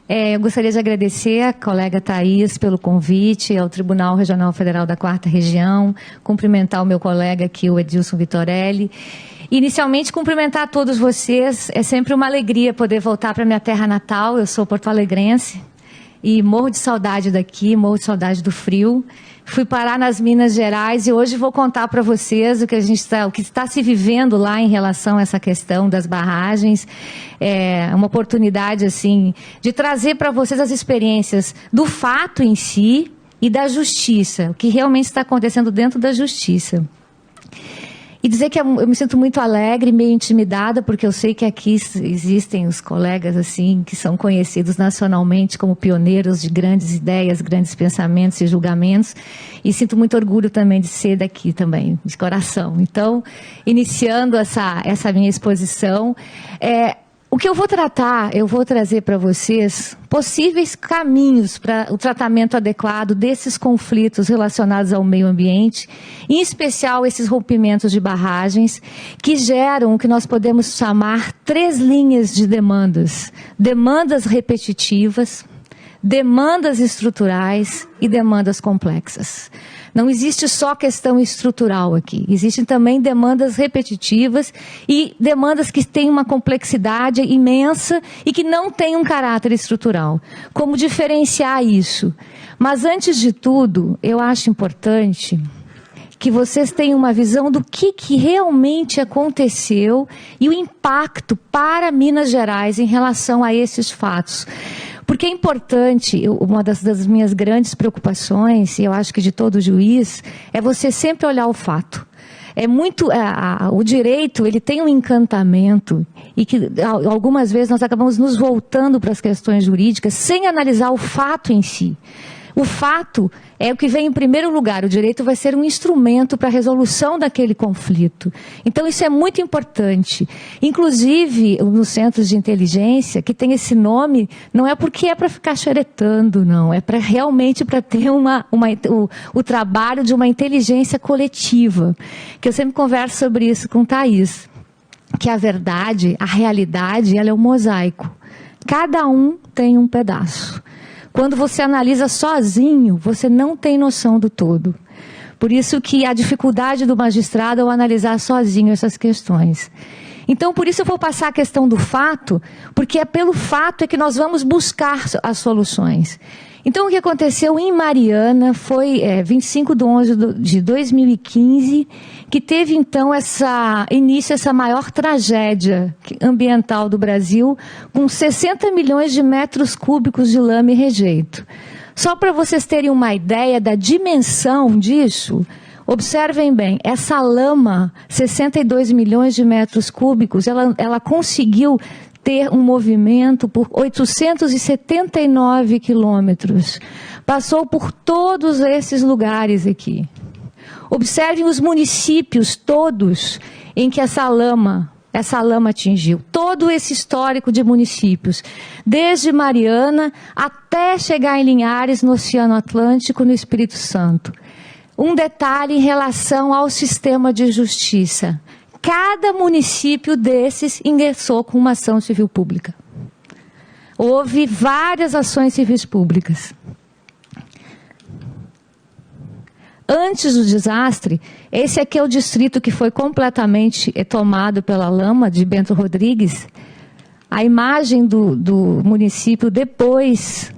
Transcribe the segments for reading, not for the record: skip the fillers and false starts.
Eu gostaria de agradecer a colega Thaís pelo convite ao Tribunal Regional Federal da 4ª Região, cumprimentar o meu colega aqui, o Edilson Vitorelli. Inicialmente, cumprimentar a todos vocês. É sempre uma alegria poder voltar para minha terra natal. Eu sou porto-alegrense e morro de saudade daqui, morro de saudade do frio. Fui parar nas Minas Gerais e hoje vou contar para vocês o que está se vivendo lá em relação a essa questão das barragens. É uma oportunidade assim de trazer para vocês as experiências do fato em si e da justiça, o que realmente está acontecendo dentro da justiça. E dizer que eu me sinto muito alegre, meio intimidada, porque eu sei que aqui existem os colegas assim que são conhecidos nacionalmente como pioneiros de grandes ideias, grandes pensamentos e julgamentos. E sinto muito orgulho também de ser daqui também, de coração. Então, iniciando essa minha exposição, o que eu vou trazer para vocês possíveis caminhos para o tratamento adequado desses conflitos relacionados ao meio ambiente, em especial esses rompimentos de barragens, que geram o que nós podemos chamar 3 linhas de demandas. Demandas repetitivas, demandas estruturais e demandas complexas. Não existe só questão estrutural aqui, existem também demandas repetitivas e demandas que têm uma complexidade imensa e que não têm um caráter estrutural. Como diferenciar isso? Mas, antes de tudo, eu acho importante que vocês tenham uma visão do que realmente aconteceu e o impacto para Minas Gerais em relação a esses fatos. Porque é importante, uma das minhas grandes preocupações, e eu acho que de todo juiz, é você sempre olhar o fato. O direito, ele tem um encantamento, e que algumas vezes nós acabamos nos voltando para as questões jurídicas sem analisar o fato em si. O fato é o que vem em primeiro lugar. O direito vai ser um instrumento para a resolução daquele conflito. Então, isso é muito importante. Inclusive, nos centros de inteligência, que tem esse nome, não é porque é para ficar xeretando, não. É realmente para ter o trabalho de uma inteligência coletiva. Que eu sempre converso sobre isso com Thaís. Que a verdade, a realidade, ela é um mosaico. Cada um tem um pedaço. Quando você analisa sozinho, você não tem noção do todo. Por isso que a dificuldade do magistrado é o analisar sozinho essas questões. Então, por isso eu vou passar a questão do fato, porque é pelo fato que nós vamos buscar as soluções. Então, o que aconteceu em Mariana foi 25/11/2015, que teve, então, início essa maior tragédia ambiental do Brasil, com 60 milhões de metros cúbicos de lama e rejeito. Só para vocês terem uma ideia da dimensão disso, observem bem, essa lama, 62 milhões de metros cúbicos, ela conseguiu ter um movimento por 879 quilômetros. Passou por todos esses lugares aqui. Observem os municípios todos em que essa lama atingiu. Todo esse histórico de municípios. Desde Mariana até chegar em Linhares, no Oceano Atlântico, no Espírito Santo. Um detalhe em relação ao sistema de justiça. Cada município desses ingressou com uma ação civil pública. Houve várias ações civis públicas. Antes do desastre, esse aqui é o distrito que foi completamente tomado pela lama, de Bento Rodrigues. A imagem do município depois.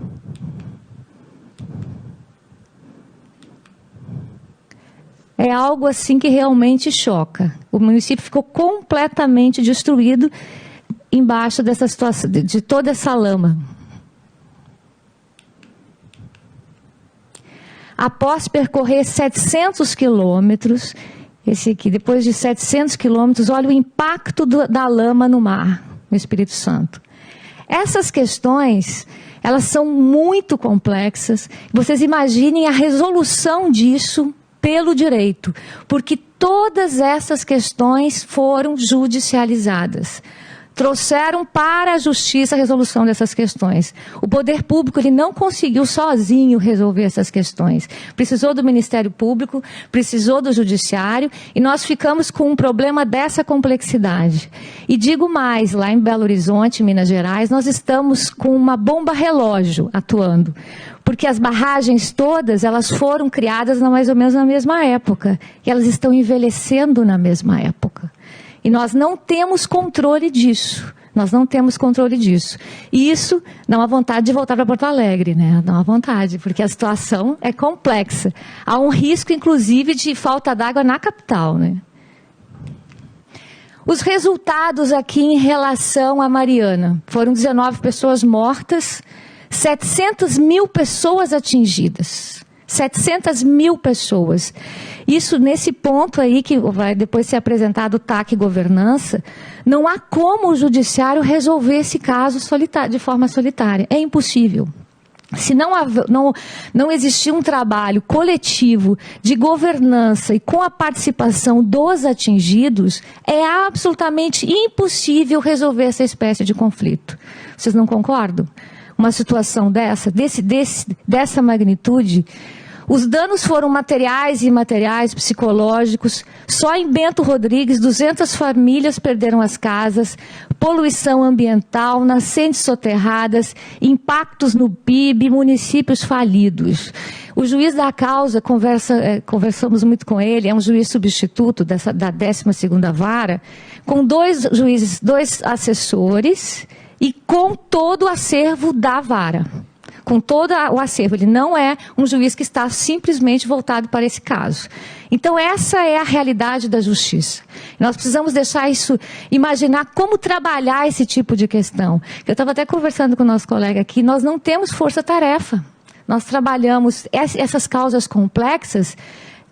É algo assim que realmente choca. O município ficou completamente destruído embaixo dessa situação, de toda essa lama. Após percorrer 700 quilômetros, esse aqui, depois de 700 quilômetros, olha o impacto da lama no mar, no Espírito Santo. Essas questões, elas são muito complexas. Vocês imaginem a resolução disso pelo direito, porque todas essas questões foram judicializadas. trouxeram para a justiça a resolução dessas questões. O poder público ele não conseguiu sozinho resolver essas questões. Precisou do Ministério Público, precisou do Judiciário, e nós ficamos com um problema dessa complexidade. E digo mais, lá em Belo Horizonte, Minas Gerais, nós estamos com uma bomba relógio atuando. Porque as barragens todas, elas foram criadas mais ou menos na mesma época. E elas estão envelhecendo na mesma época. E nós não temos controle disso. Nós não temos controle disso. E isso dá uma vontade de voltar para Porto Alegre, né? Dá uma vontade, porque a situação é complexa. Há um risco, inclusive, de falta d'água na capital, né? Os resultados aqui em relação a Mariana. Foram 19 pessoas mortas, 700 mil pessoas atingidas. 700 mil pessoas. Isso, nesse ponto aí, que vai depois ser apresentado o TAC Governança, não há como o Judiciário resolver esse caso de forma solitária. É impossível. Se não existir um trabalho coletivo de governança e com a participação dos atingidos, é absolutamente impossível resolver essa espécie de conflito. Vocês não concordam? Uma situação dessa magnitude, os danos foram materiais e imateriais, psicológicos. Só em Bento Rodrigues, 200 famílias perderam as casas, poluição ambiental, nascentes soterradas, impactos no PIB, municípios falidos. O juiz da causa, conversamos muito com ele, é um juiz substituto da 12ª Vara, com 2 juízes, 2 assessores e com todo o acervo da Vara. Com todo o acervo. Ele não é um juiz que está simplesmente voltado para esse caso. Então, essa é a realidade da justiça. Nós precisamos deixar isso, imaginar como trabalhar esse tipo de questão. Eu estava até conversando com o nosso colega aqui, nós não temos força-tarefa. Nós trabalhamos essas causas complexas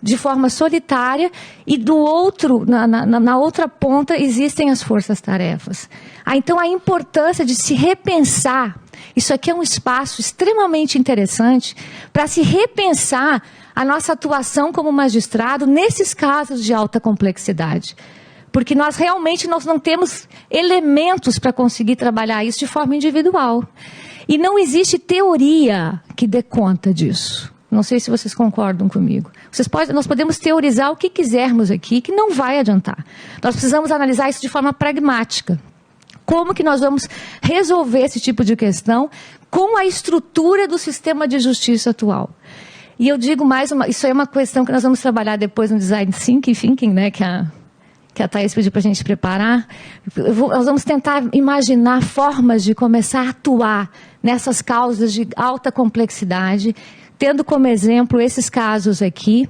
de forma solitária e do outro, na outra ponta existem as forças-tarefas. Então, a importância de se repensar. Isso aqui é um espaço extremamente interessante para se repensar a nossa atuação como magistrado nesses casos de alta complexidade. Porque nós realmente não temos elementos para conseguir trabalhar isso de forma individual. E não existe teoria que dê conta disso. Não sei se vocês concordam comigo. Nós podemos teorizar o que quisermos aqui, que não vai adiantar. Nós precisamos analisar isso de forma pragmática. Como que nós vamos resolver esse tipo de questão com a estrutura do sistema de justiça atual? E eu digo mais, isso é uma questão que nós vamos trabalhar depois no Design Thinking, né, que a Thaís pediu para a gente preparar. Nós vamos tentar imaginar formas de começar a atuar nessas causas de alta complexidade, tendo como exemplo esses casos aqui.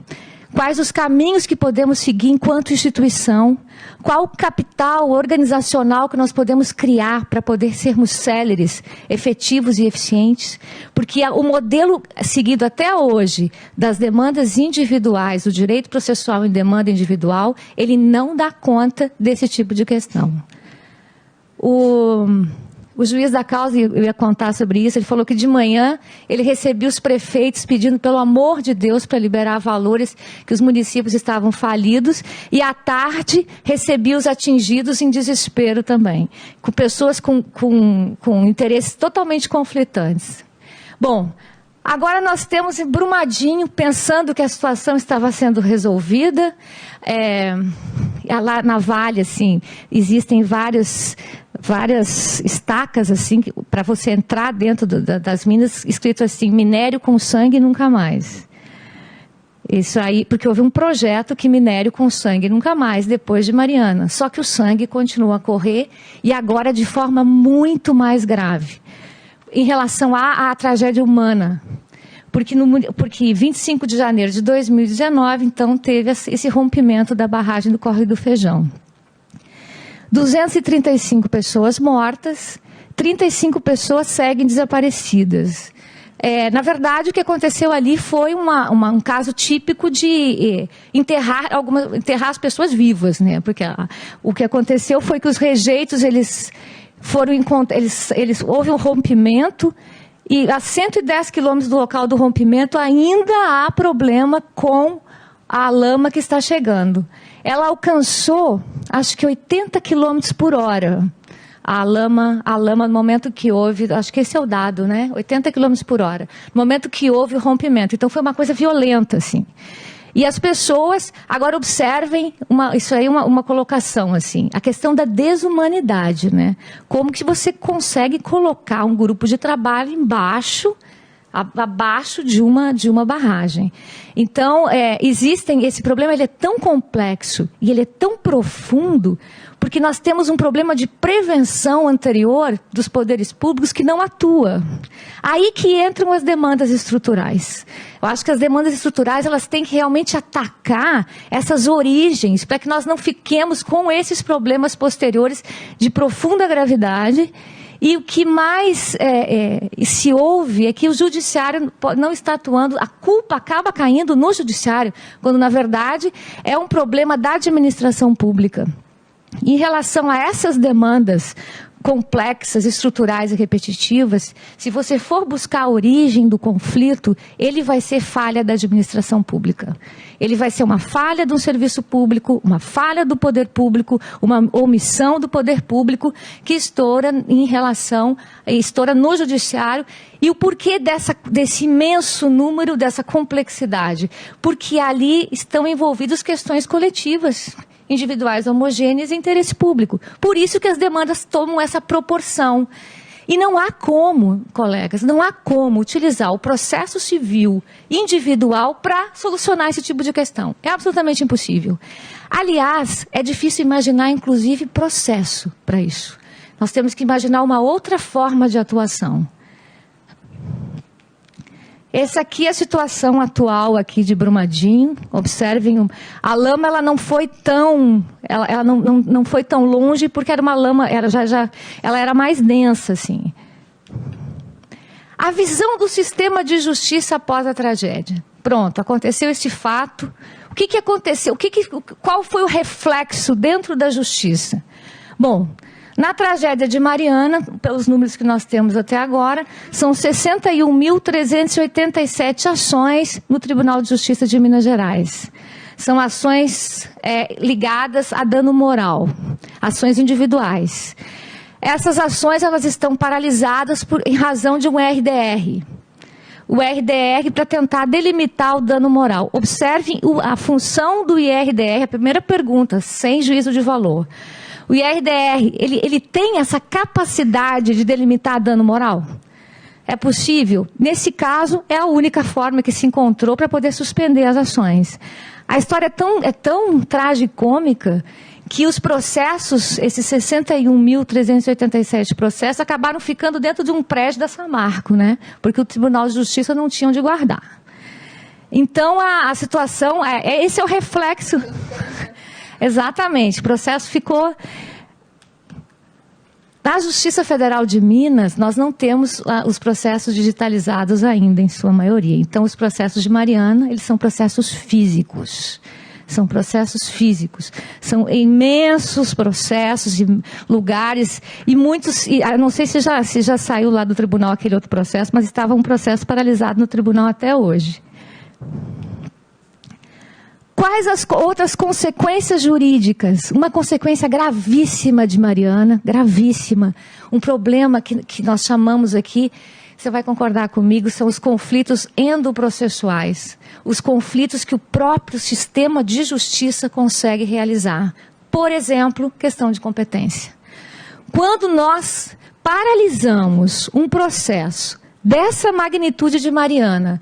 Quais os caminhos que podemos seguir enquanto instituição? Qual o capital organizacional que nós podemos criar para poder sermos céleres, efetivos e eficientes? Porque o modelo seguido até hoje das demandas individuais, o direito processual em demanda individual, ele não dá conta desse tipo de questão. O juiz da causa, eu ia contar sobre isso, ele falou que de manhã ele recebia os prefeitos pedindo, pelo amor de Deus, para liberar valores, que os municípios estavam falidos, e à tarde recebia os atingidos em desespero também, com pessoas com interesses totalmente conflitantes. Bom, agora nós temos em Brumadinho, pensando que a situação estava sendo resolvida, lá na Vale, assim, existem várias estacas assim para você entrar dentro das minas, escrito assim: minério com sangue nunca mais. Isso aí, porque houve um projeto que minério com sangue nunca mais, depois de Mariana. Só que o sangue continua a correr, e agora de forma muito mais grave, em relação à tragédia humana. Porque 25 de janeiro de 2019, então, teve esse rompimento da barragem do Córrego do Feijão. 235 pessoas mortas, 35 pessoas seguem desaparecidas. Na verdade, o que aconteceu ali foi um caso típico de enterrar as pessoas vivas, né? Porque o que aconteceu foi que os rejeitos, houve um rompimento, e a 110 quilômetros do local do rompimento ainda há problema com a lama que está chegando. Ela alcançou, acho que 80 quilômetros por hora, a lama no momento que houve, acho que esse é o dado, né? 80 km por hora. No momento que houve o rompimento. Então foi uma coisa violenta, assim. E as pessoas, agora observem, isso aí é uma colocação, assim, a questão da desumanidade, né? Como que você consegue colocar um grupo de trabalho abaixo de uma barragem. Então, esse problema ele é tão complexo e ele é tão profundo, porque nós temos um problema de prevenção anterior dos poderes públicos que não atua. Aí que entram as demandas estruturais. Eu acho que as demandas estruturais elas têm que realmente atacar essas origens, para que nós não fiquemos com esses problemas posteriores de profunda gravidade. E o que mais se ouve é que o judiciário não está atuando, a culpa acaba caindo no judiciário, quando, na verdade, é um problema da administração pública. Em relação a essas demandas complexas, estruturais e repetitivas, se você for buscar a origem do conflito, ele vai ser falha da administração pública. Ele vai ser uma falha do serviço público, uma falha do poder público, uma omissão do poder público que estoura no judiciário. E o porquê desse imenso número, dessa complexidade? Porque ali estão envolvidas questões coletivas, individuais homogêneas e interesse público. Por isso que as demandas tomam essa proporção. E não há como, colegas, não há como utilizar o processo civil individual para solucionar esse tipo de questão. É absolutamente impossível. Aliás, é difícil imaginar, inclusive, processo para isso. Nós temos que imaginar uma outra forma de atuação. Essa aqui é a situação atual aqui de Brumadinho. Observem, a lama ela não foi tão, ela não foi tão longe porque era uma lama, ela era mais densa, assim. A visão do sistema de justiça após a tragédia. Pronto, aconteceu esse fato. O que aconteceu? Qual foi o reflexo dentro da justiça? Bom, na tragédia de Mariana, pelos números que nós temos até agora, são 61.387 ações no Tribunal de Justiça de Minas Gerais. São ações ligadas a dano moral, ações individuais. Essas ações elas estão paralisadas em razão de um RDR. O RDR para tentar delimitar o dano moral. Observem a função do IRDR, a primeira pergunta, sem juízo de valor. O IRDR, ele tem essa capacidade de delimitar dano moral? É possível? Nesse caso, é a única forma que se encontrou para poder suspender as ações. A história é tão tragicômica que os processos, esses 61.387 processos, acabaram ficando dentro de um prédio da Samarco, né? Porque o Tribunal de Justiça não tinha onde guardar. Então, a situação, esse é o reflexo... Exatamente, o processo ficou... Na Justiça Federal de Minas, nós não temos os processos digitalizados ainda, em sua maioria. Então, os processos de Mariana, eles são processos físicos. São processos físicos. São imensos processos de lugares e muitos... não sei se já saiu lá do tribunal aquele outro processo, mas estava um processo paralisado no tribunal até hoje. Quais as outras consequências jurídicas? Uma consequência gravíssima de Mariana, gravíssima. Um problema que nós chamamos aqui, você vai concordar comigo, são os conflitos endoprocessuais. Os conflitos que o próprio sistema de justiça consegue realizar. Por exemplo, questão de competência. Quando nós paralisamos um processo dessa magnitude de Mariana,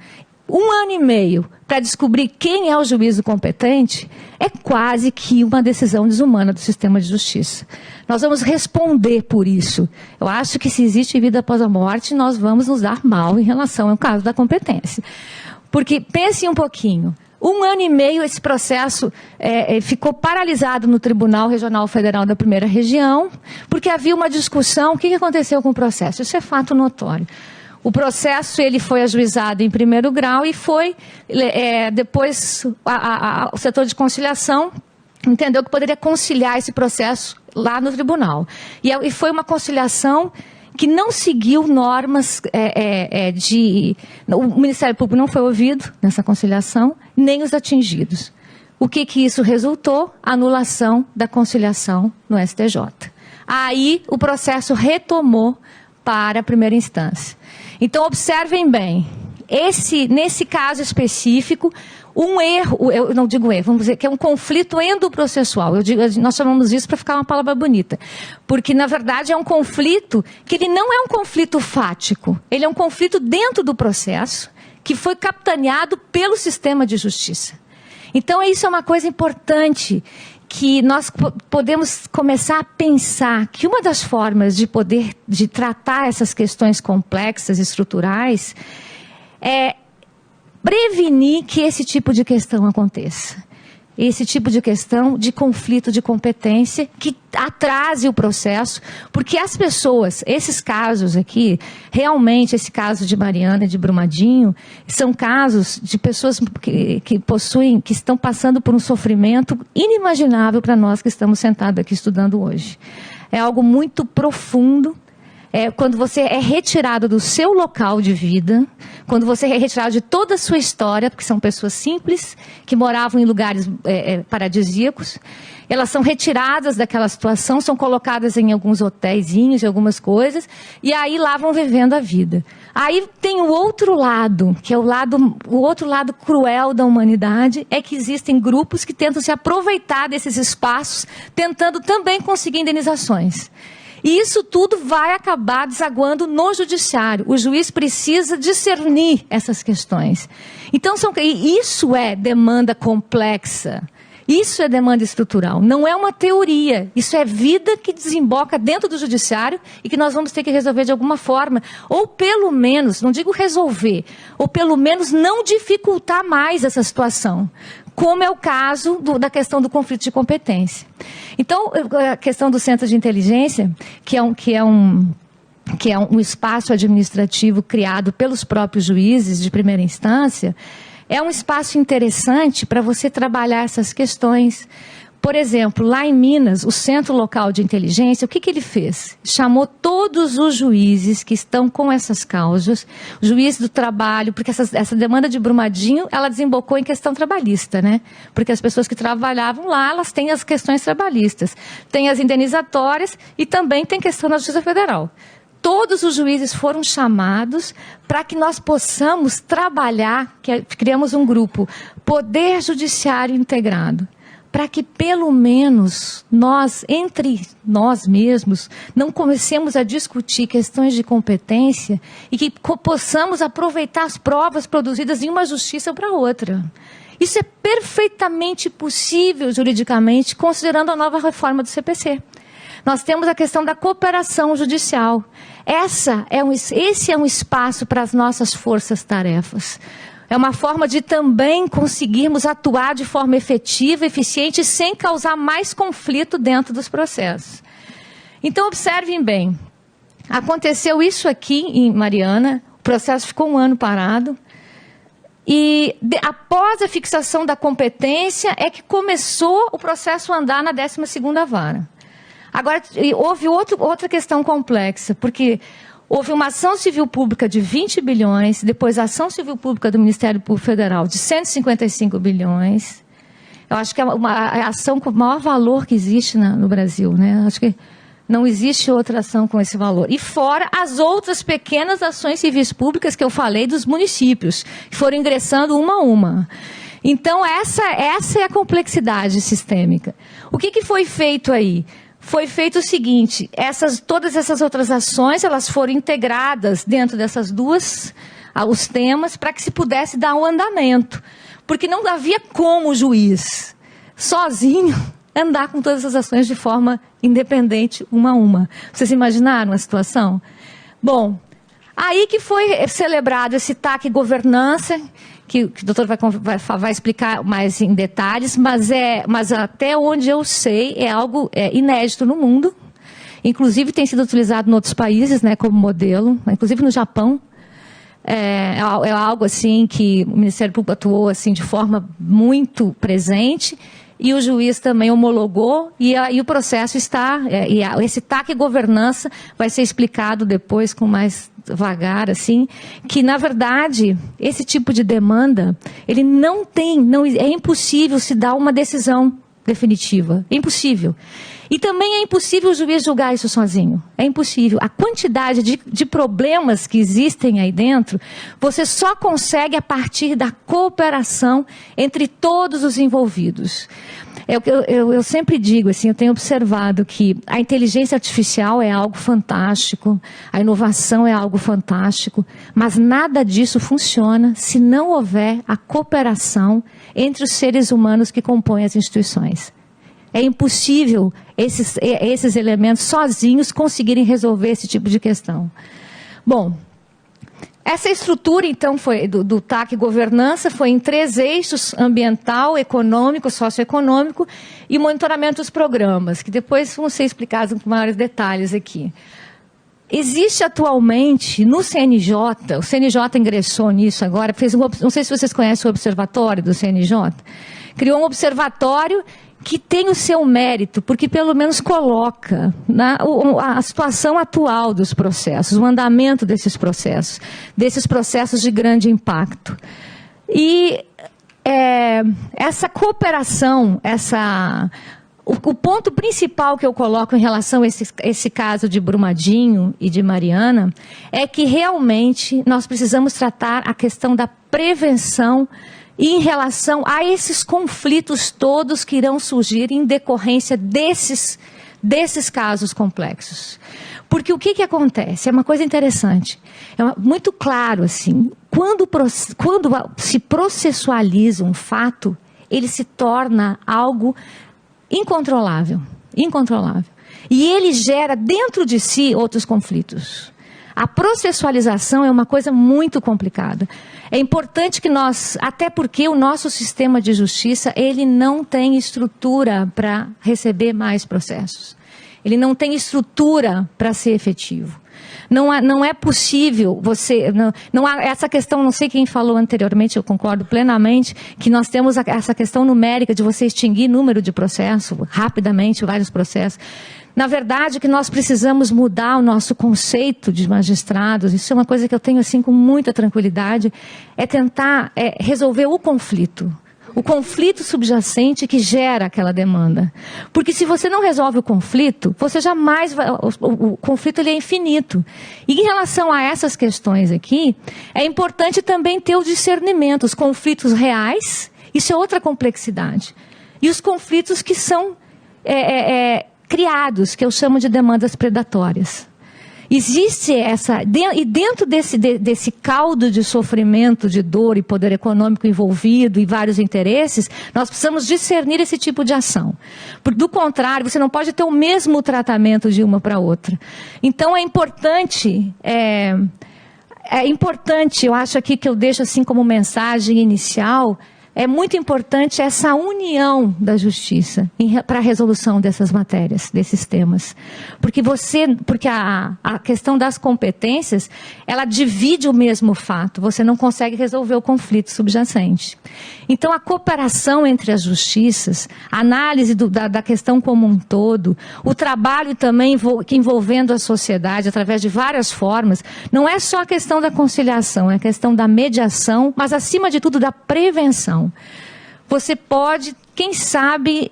1 ano e meio, para descobrir quem é o juízo competente, é quase que uma decisão desumana do sistema de justiça. Nós vamos responder por isso. Eu acho que se existe vida após a morte, nós vamos nos dar mal em relação ao caso da competência. Porque, pense um pouquinho, 1 ano e meio esse processo ficou paralisado no Tribunal Regional Federal da Primeira Região, porque havia uma discussão, o que aconteceu com o processo? Isso é fato notório. O processo ele foi ajuizado em primeiro grau e foi, depois, o setor de conciliação entendeu que poderia conciliar esse processo lá no tribunal. E foi uma conciliação que não seguiu normas O Ministério Público não foi ouvido nessa conciliação, nem os atingidos. O que isso resultou? Anulação da conciliação no STJ. Aí o processo retomou para a primeira instância. Então, observem bem, nesse caso específico, um erro, eu não digo erro, vamos dizer que é um conflito endoprocessual. Nós chamamos isso para ficar uma palavra bonita. Porque, na verdade, é um conflito que ele não é um conflito fático. Ele é um conflito dentro do processo que foi capitaneado pelo sistema de justiça. Então, isso é uma coisa importante que nós podemos começar a pensar que uma das formas de tratar essas questões complexas, estruturais, é prevenir que esse tipo de questão aconteça. Esse tipo de questão de conflito de competência que atrase o processo, porque as pessoas, esses casos aqui, realmente esse caso de Mariana e de Brumadinho, são casos de pessoas que estão passando por um sofrimento inimaginável para nós que estamos sentados aqui estudando hoje. É algo muito profundo. Quando você é retirado do seu local de vida, quando você é retirado de toda a sua história, porque são pessoas simples, que moravam em lugares paradisíacos, elas são retiradas daquela situação, são colocadas em alguns hotéisinhos, em algumas coisas, e aí lá vão vivendo a vida. Aí tem o outro lado, que é o outro lado cruel da humanidade, é que existem grupos que tentam se aproveitar desses espaços, tentando também conseguir indenizações. E isso tudo vai acabar desaguando no judiciário. O juiz precisa discernir essas questões. Então, isso é demanda complexa. Isso é demanda estrutural. Não é uma teoria. Isso é vida que desemboca dentro do judiciário e que nós vamos ter que resolver de alguma forma. Ou pelo menos, não digo resolver, ou pelo menos não dificultar mais essa situação. Como é o caso da questão do conflito de competência. Então, a questão do centro de inteligência, que é um espaço administrativo criado pelos próprios juízes de primeira instância, é um espaço interessante para você trabalhar essas questões. Por exemplo, lá em Minas, o Centro Local de Inteligência, o que ele fez? Chamou todos os juízes que estão com essas causas, juiz do trabalho, porque essa demanda de Brumadinho, ela desembocou em questão trabalhista, né? Porque as pessoas que trabalhavam lá, elas têm as questões trabalhistas, têm as indenizatórias e também tem questão da Justiça Federal. Todos os juízes foram chamados para que nós possamos trabalhar, criamos um grupo, Poder Judiciário Integrado, para que pelo menos nós, entre nós mesmos, não comecemos a discutir questões de competência e que possamos aproveitar as provas produzidas de uma justiça para outra. Isso é perfeitamente possível juridicamente, considerando a nova reforma do CPC. Nós temos a questão da cooperação judicial. Esse é um espaço para as nossas forças-tarefas. É uma forma de também conseguirmos atuar de forma efetiva, eficiente, sem causar mais conflito dentro dos processos. Então, observem bem. Aconteceu isso aqui em Mariana, o processo ficou um ano parado, e após a fixação da competência é que começou o processo a andar na 12ª vara. Agora, houve outra questão complexa, porque houve uma ação civil pública de 20 bilhões, depois a ação civil pública do Ministério Público Federal de 155 bilhões. Eu acho que é a ação com o maior valor que existe no Brasil, né? Acho que não existe outra ação com esse valor. E fora as outras pequenas ações civis públicas que eu falei dos municípios, que foram ingressando uma a uma. Então, essa é a complexidade sistêmica. O que foi feito aí? Foi feito o seguinte, todas essas outras ações, elas foram integradas dentro dessas duas, os temas, para que se pudesse dar um andamento. Porque não havia como o juiz, sozinho, andar com todas essas ações de forma independente, uma a uma. Vocês imaginaram a situação? Bom, aí que foi celebrado esse TAC Governança, que o doutor vai explicar mais em detalhes, mas até onde eu sei é algo inédito no mundo. Inclusive tem sido utilizado em outros países, né, como modelo, inclusive no Japão. É algo assim que o Ministério Público atuou assim, de forma muito presente e o juiz também homologou e o processo está... esse TAC Governança vai ser explicado depois com mais vagar, assim, que, na verdade, esse tipo de demanda, ele é impossível se dar uma decisão definitiva. É impossível. E também é impossível o juiz julgar isso sozinho. É impossível. A quantidade de problemas que existem aí dentro, você só consegue a partir da cooperação entre todos os envolvidos. Eu sempre digo, assim, eu tenho observado que a inteligência artificial é algo fantástico, a inovação é algo fantástico, mas nada disso funciona se não houver a cooperação entre os seres humanos que compõem as instituições. É impossível esses elementos sozinhos conseguirem resolver esse tipo de questão. Bom, essa estrutura, então, foi do TAC Governança, foi em 3 eixos: ambiental, econômico, socioeconômico e monitoramento dos programas, que depois vão ser explicados com maiores detalhes aqui. Existe atualmente no CNJ, o CNJ ingressou nisso agora, não sei se vocês conhecem o observatório do CNJ, criou um observatório que tem o seu mérito, porque pelo menos coloca a situação atual dos processos, o andamento desses processos de grande impacto. E essa cooperação, o ponto principal que eu coloco em relação a esse caso de Brumadinho e de Mariana é que realmente nós precisamos tratar a questão da prevenção em relação a esses conflitos todos que irão surgir em decorrência desses casos complexos. Porque o que acontece? É uma coisa interessante. É muito claro, assim, quando se processualiza um fato, ele se torna algo incontrolável. Incontrolável. E ele gera dentro de si outros conflitos. A processualização é uma coisa muito complicada. É importante que nós, até porque o nosso sistema de justiça, ele não tem estrutura para receber mais processos. Ele não tem estrutura para ser efetivo. Não é possível você... Não há essa questão, não sei quem falou anteriormente, eu concordo plenamente, que nós temos essa questão numérica de você extinguir número de processos, rapidamente, vários processos. Na verdade, que nós precisamos mudar o nosso conceito de magistrados, isso é uma coisa que eu tenho assim com muita tranquilidade, é tentar resolver o conflito subjacente que gera aquela demanda. Porque se você não resolve o conflito, você jamais vai... O conflito ele é infinito. E em relação a essas questões aqui, é importante também ter o discernimento. Os conflitos reais, isso é outra complexidade. E os conflitos que são criados, que eu chamo de demandas predatórias. Existe e dentro desse caldo de sofrimento, de dor e poder econômico envolvido e vários interesses, nós precisamos discernir esse tipo de ação. Porque, do contrário, você não pode ter o mesmo tratamento de uma para outra. Então, é importante, eu acho aqui que eu deixo assim como mensagem inicial, é muito importante essa união da justiça para a resolução dessas matérias, desses temas. Porque a questão das competências, ela divide o mesmo fato. Você não consegue resolver o conflito subjacente. Então, a cooperação entre as justiças, a análise da questão como um todo, o trabalho também envolvendo a sociedade através de várias formas, não é só a questão da conciliação, é a questão da mediação, mas, acima de tudo, da prevenção. Você pode, quem sabe,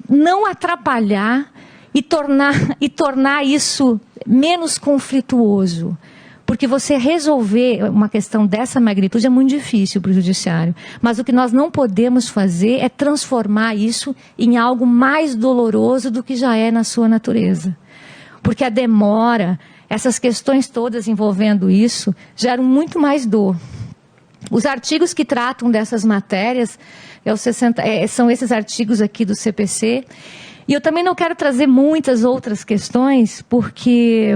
não atrapalhar e tornar isso menos conflituoso. Porque você resolver uma questão dessa magnitude é muito difícil para o judiciário. Mas o que nós não podemos fazer é transformar isso em algo mais doloroso do que já é na sua natureza. Porque a demora, essas questões todas envolvendo isso, geram muito mais dor. Os artigos que tratam dessas matérias são esses artigos aqui do CPC. E eu também não quero trazer muitas outras questões, porque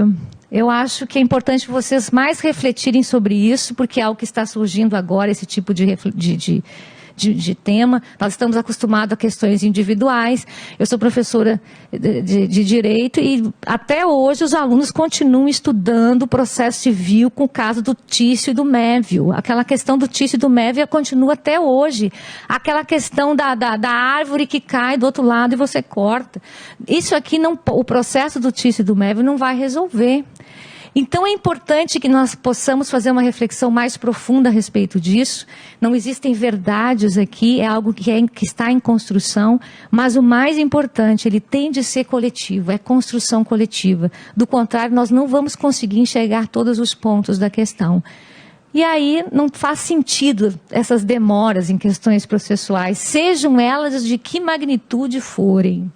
eu acho que é importante vocês mais refletirem sobre isso, porque é algo que está surgindo agora, esse tipo de tema. Nós estamos acostumados a questões individuais. Eu sou professora de Direito e até hoje os alunos continuam estudando o processo civil com o caso do Tício e do Mévio. Aquela questão do Tício e do Mévio continua até hoje. Aquela questão da árvore que cai do outro lado e você corta. Isso aqui, o processo do Tício e do Mévio não vai resolver. Então é importante que nós possamos fazer uma reflexão mais profunda a respeito disso. Não existem verdades aqui, é algo que está em construção, mas o mais importante, ele tem de ser coletivo, é construção coletiva. Do contrário, nós não vamos conseguir enxergar todos os pontos da questão. E aí não faz sentido essas demoras em questões processuais, sejam elas de que magnitude forem.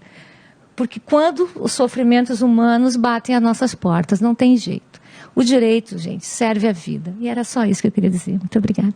Porque quando os sofrimentos humanos batem às nossas portas, não tem jeito. O direito, gente, serve à vida. E era só isso que eu queria dizer. Muito obrigada.